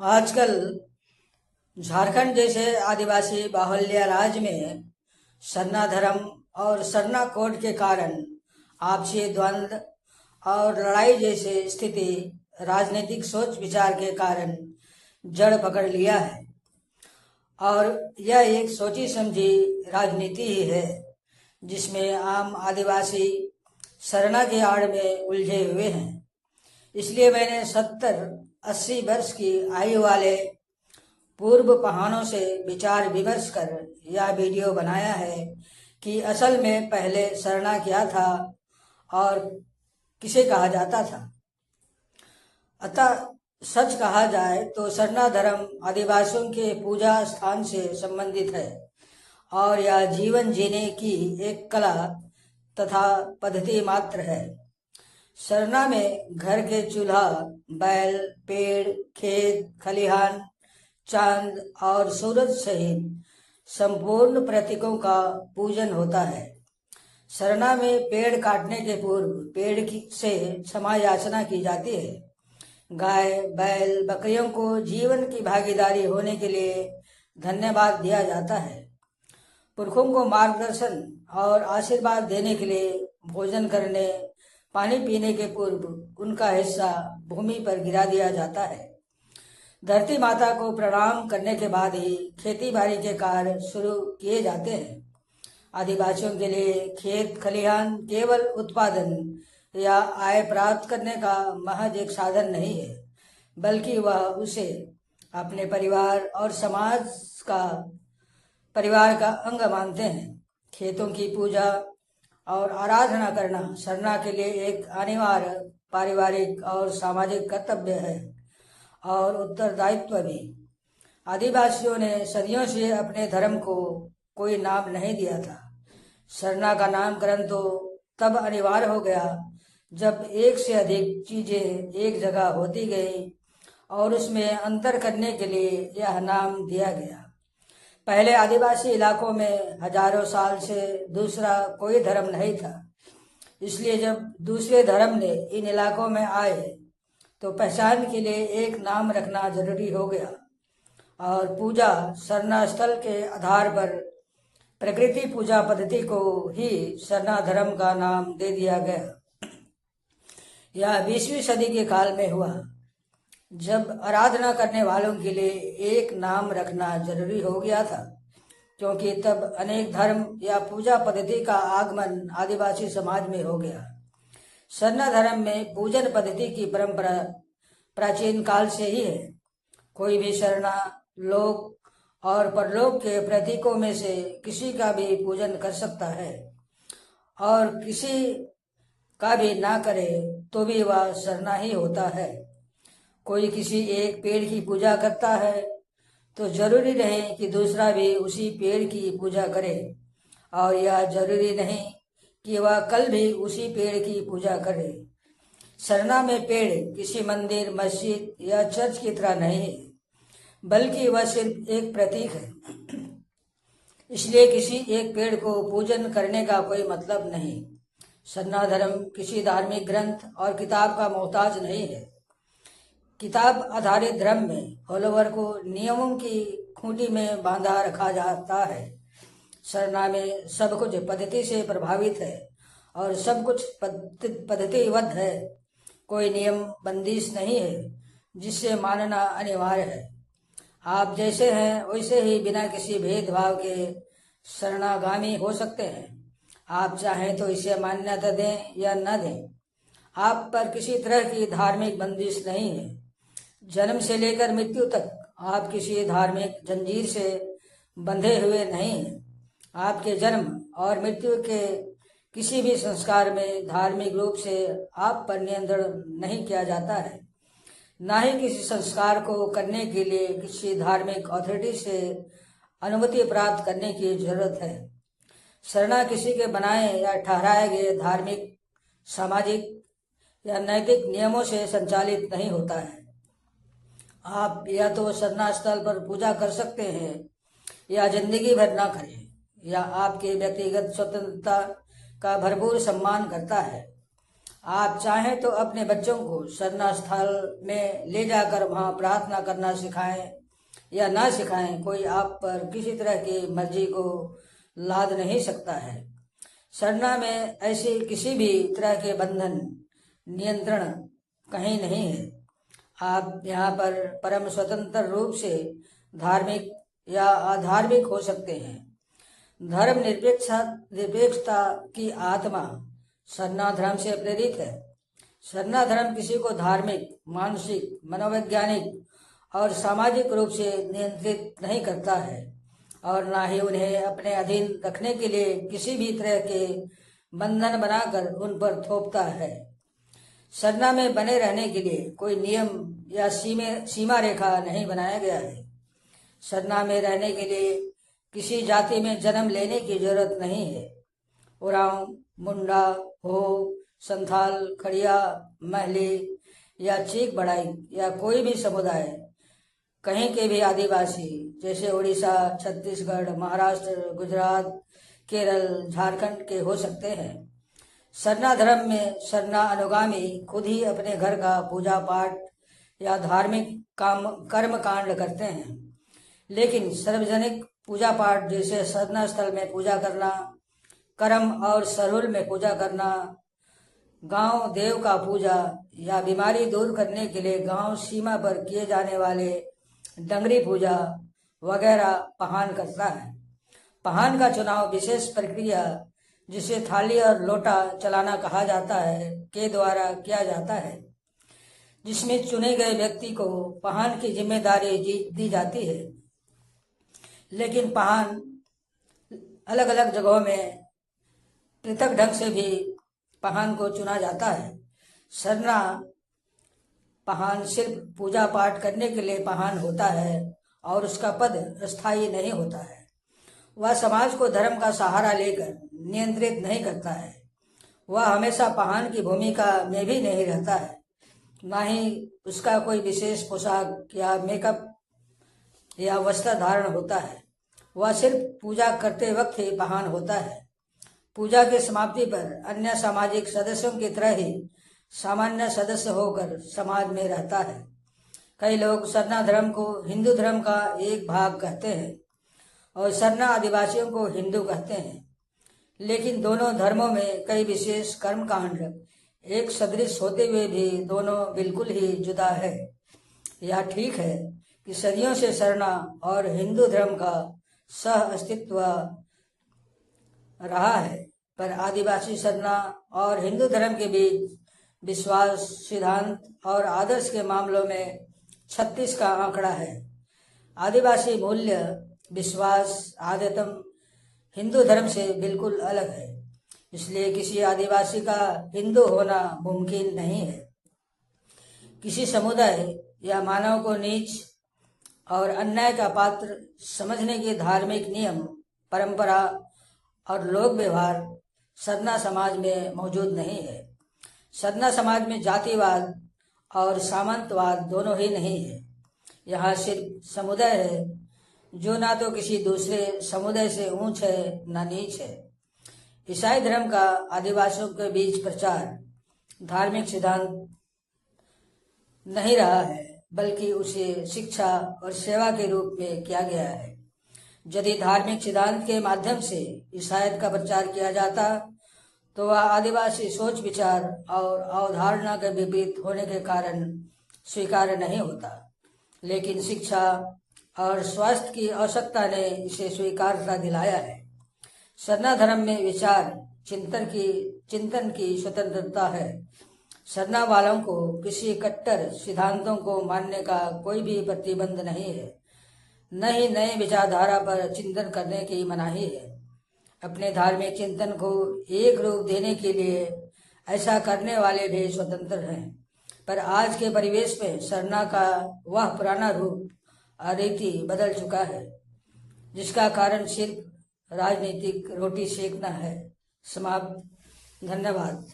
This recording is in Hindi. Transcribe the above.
आजकल झारखंड जैसे आदिवासी बाहुल्य राज्य में सरना धर्म और सरना कोड के कारण आपसी द्वंद्व और लड़ाई जैसे स्थिति राजनीतिक सोच विचार के कारण जड़ पकड़ लिया है। और यह एक सोची समझी राजनीति ही है जिसमें आम आदिवासी सरना की आड़ में उलझे हुए हैं। इसलिए मैंने 70-80 वर्ष की आयु वाले पूर्व पहाड़ों से विचार विमर्श कर यह वीडियो बनाया है कि असल में पहले सरना क्या था और किसे कहा जाता था। अतः सच कहा जाए तो सरना धर्म आदिवासियों के पूजा स्थान से संबंधित है और यह जीवन जीने की एक कला तथा पद्धति मात्र है। सरना में घर के चूल्हा, बैल, पेड़, खेत, खलिहान, चांद और सूरज सहित संपूर्ण प्रतीकों का पूजन होता है। सरना में पेड़ काटने के पूर्व पेड़ से क्षमा याचना की जाती है। गाय, बैल, बकरियों को जीवन की भागीदारी होने के लिए धन्यवाद दिया जाता है। पुरखों को मार्गदर्शन और आशीर्वाद देने के लिए भोजन करने, पानी पीने के पूर्व उनका हिस्सा भूमि पर गिरा दिया जाता है। धरती माता को प्रणाम करने के बाद ही खेती बाड़ी के कार्य शुरू किए जाते हैं। आदिवासियों के लिए खेत खलिहान केवल उत्पादन या आय प्राप्त करने का महज एक साधन नहीं है, बल्कि वह उसे अपने परिवार और समाज का परिवार का अंग मानते हैं। खेतों की पूजा और आराधना करना सरना के लिए एक अनिवार्य पारिवारिक और सामाजिक कर्तव्य है और उत्तरदायित्व भी। आदिवासियों ने सदियों से अपने धर्म को कोई नाम नहीं दिया था। सरना का नामकरण तो तब अनिवार्य हो गया जब एक से अधिक चीजें एक जगह होती गई और उसमें अंतर करने के लिए यह नाम दिया गया। पहले आदिवासी इलाकों में हजारों साल से दूसरा कोई धर्म नहीं था, इसलिए जब दूसरे धर्म ने इन इलाकों में आए तो पहचान के लिए एक नाम रखना जरूरी हो गया और पूजा सरना स्थल के आधार पर प्रकृति पूजा पद्धति को ही सरना धर्म का नाम दे दिया गया। यह 20वीं सदी के काल में हुआ जब आराधना करने वालों के लिए एक नाम रखना जरूरी हो गया था, क्योंकि तब अनेक धर्म या पूजा पद्धति का आगमन आदिवासी समाज में हो गया। सरना धर्म में पूजन पद्धति की परंपरा प्राचीन काल से ही है। कोई भी सरना लोक और परलोक के प्रतीकों में से किसी का भी पूजन कर सकता है और किसी का भी ना करे तो भी वह सरना ही होता है। कोई किसी एक पेड़ की पूजा करता है तो जरूरी नहीं कि दूसरा भी उसी पेड़ की पूजा करे, और यह जरूरी नहीं कि वह कल भी उसी पेड़ की पूजा करे। सरना में पेड़ किसी मंदिर, मस्जिद या चर्च की तरह नहीं है, बल्कि वह सिर्फ एक प्रतीक है। इसलिए किसी एक पेड़ को पूजन करने का कोई मतलब नहीं। सरना धर्म किसी धार्मिक ग्रंथ और किताब का मोहताज नहीं है। किताब आधारित धर्म में फॉलोवर को नियमों की खूंटी में बांधा रखा जाता है। सरना में सब कुछ पद्धति से प्रभावित है और सब कुछ पद्धतिबद्ध है। कोई नियम बंदिश नहीं है जिससे मानना अनिवार्य है। आप जैसे हैं वैसे ही बिना किसी भेदभाव के शरणागामी हो सकते हैं। आप चाहें तो इसे मान्यता दें या न दें। आप पर किसी तरह की धार्मिक बंदिश नहीं है। जन्म से लेकर मृत्यु तक आप किसी धार्मिक जंजीर से बंधे हुए नहीं हैं। आपके जन्म और मृत्यु के किसी भी संस्कार में धार्मिक रूप से आप पर नियंत्रण नहीं किया जाता है। ना ही किसी संस्कार को करने के लिए किसी धार्मिक अथॉरिटी से अनुमति प्राप्त करने की जरूरत है। सरना किसी के बनाए या ठहराए गए धार्मिक, सामाजिक या नैतिक नियमों से संचालित नहीं होता है। आप या तो सरना स्थल पर पूजा कर सकते हैं या जिंदगी भर ना करें, या आपके व्यक्तिगत स्वतंत्रता का भरपूर सम्मान करता है। आप चाहें तो अपने बच्चों को सरना स्थल में ले जाकर वहां प्रार्थना करना सिखाएं या ना सिखाएं, कोई आप पर किसी तरह की मर्जी को लाद नहीं सकता है। सरना में ऐसी किसी भी तरह के बंधन नियंत्रण कहीं नहीं है। आप यहाँ पर परम स्वतंत्र रूप से धार्मिक या अधार्मिक हो सकते हैं। धर्म निरपेक्षता की आत्मा सरना धर्म से प्रेरित है। सरना धर्म किसी को धार्मिक, मानसिक, मनोवैज्ञानिक और सामाजिक रूप से नियंत्रित नहीं करता है और ना ही उन्हें अपने अधीन रखने के लिए किसी भी तरह के बंधन बनाकर उन पर थोपता है। सरना में बने रहने के लिए कोई नियम या सीमा रेखा नहीं बनाया गया है। सरना में रहने के लिए किसी जाति में जन्म लेने की जरूरत नहीं है। उरांव, मुंडा, हो, संथाल, खड़िया, महली या चीक बढ़ाई या कोई भी समुदाय, कहीं के भी आदिवासी जैसे उड़ीसा, छत्तीसगढ़, महाराष्ट्र, गुजरात, केरल, झारखंड के हो सकते हैं। सरना धर्म में सरना अनुगामी खुद ही अपने घर का पूजा पाठ या धार्मिक कर्म कांड करते हैं, लेकिन सार्वजनिक पूजा पाठ जैसे सरना स्थल में पूजा करना, करम और सरुल में पूजा करना, गांव देव का पूजा या बीमारी दूर करने के लिए गांव सीमा पर किए जाने वाले डंगरी पूजा वगैरह पहान करता है। पहान का चुनाव विशेष प्रक्रिया जिसे थाली और लोटा चलाना कहा जाता है के द्वारा किया जाता है, जिसमें चुने गए व्यक्ति को पहान की जिम्मेदारी दी जाती है। लेकिन पहान अलग अलग जगहों में पृथक ढंग से भी पहान को चुना जाता है। सरना पहान सिर्फ पूजा पाठ करने के लिए पहान होता है और उसका पद स्थायी नहीं होता है। वह समाज को धर्म का सहारा लेकर नियंत्रित नहीं करता है। वह हमेशा पहान की भूमिका में भी नहीं रहता है, ना ही उसका कोई विशेष पोशाक या मेकअप या वस्त्र धारण होता है। वह सिर्फ पूजा करते वक्त ही पहान होता है। पूजा की समाप्ति पर अन्य सामाजिक सदस्यों की तरह ही सामान्य सदस्य होकर समाज में रहता है। कई लोग सरना धर्म को हिंदू धर्म का एक भाग कहते हैं और सरना आदिवासियों को हिंदू कहते हैं, लेकिन दोनों धर्मों में कई विशेष कर्मकांड एक सदृश होते हुए भी दोनों बिल्कुल ही जुदा है। यह ठीक है कि सदियों से सरना और हिंदू धर्म का सह अस्तित्व रहा है, पर आदिवासी सरना और हिंदू धर्म के बीच विश्वास, सिद्धांत और आदर्श के मामलों में 36 का आंकड़ा है। आदिवासी मूल्य, विश्वास, आदतम हिंदू धर्म से बिल्कुल अलग है, इसलिए किसी आदिवासी का हिंदू होना मुमकिन नहीं है। किसी समुदाय या मानव को नीच और अन्याय का पात्र समझने के धार्मिक नियम, परंपरा और लोक व्यवहार सरना समाज में मौजूद नहीं है। सरना समाज में जातिवाद और सामंतवाद दोनों ही नहीं है। यहाँ सिर्फ समुदाय है जो ना तो किसी दूसरे समुदाय से ऊंच है ना नीच है। ईसाई धर्म का आदिवासियों के बीच प्रचार धार्मिक सिद्धांत नहीं रहा है, बल्कि उसे शिक्षा और सेवा के रूप में किया गया है। यदि धार्मिक सिद्धांत के माध्यम से ईसाईयत का प्रचार किया जाता तो वह आदिवासी सोच विचार और अवधारणा के विपरीत होने के कारण स्वीकार्य नहीं होता, लेकिन शिक्षा और स्वास्थ्य की आवश्यकता ने इसे स्वीकार्यता दिलाया है। सरना धर्म में विचार चिंतन की स्वतंत्रता है। सरना वालों को किसी कट्टर सिद्धांतों को मानने का कोई भी प्रतिबंध नहीं है, न ही नए विचारधारा पर चिंतन करने की मनाही है। अपने धार्मिक चिंतन को एक रूप देने के लिए ऐसा करने वाले भी स्वतंत्र हैं, पर आज के परिवेश में सरना का वह पुराना रूप रीति बदल चुका है, जिसका कारण सिर्फ राजनीतिक रोटी सेकना है। समाप्त। धन्यवाद।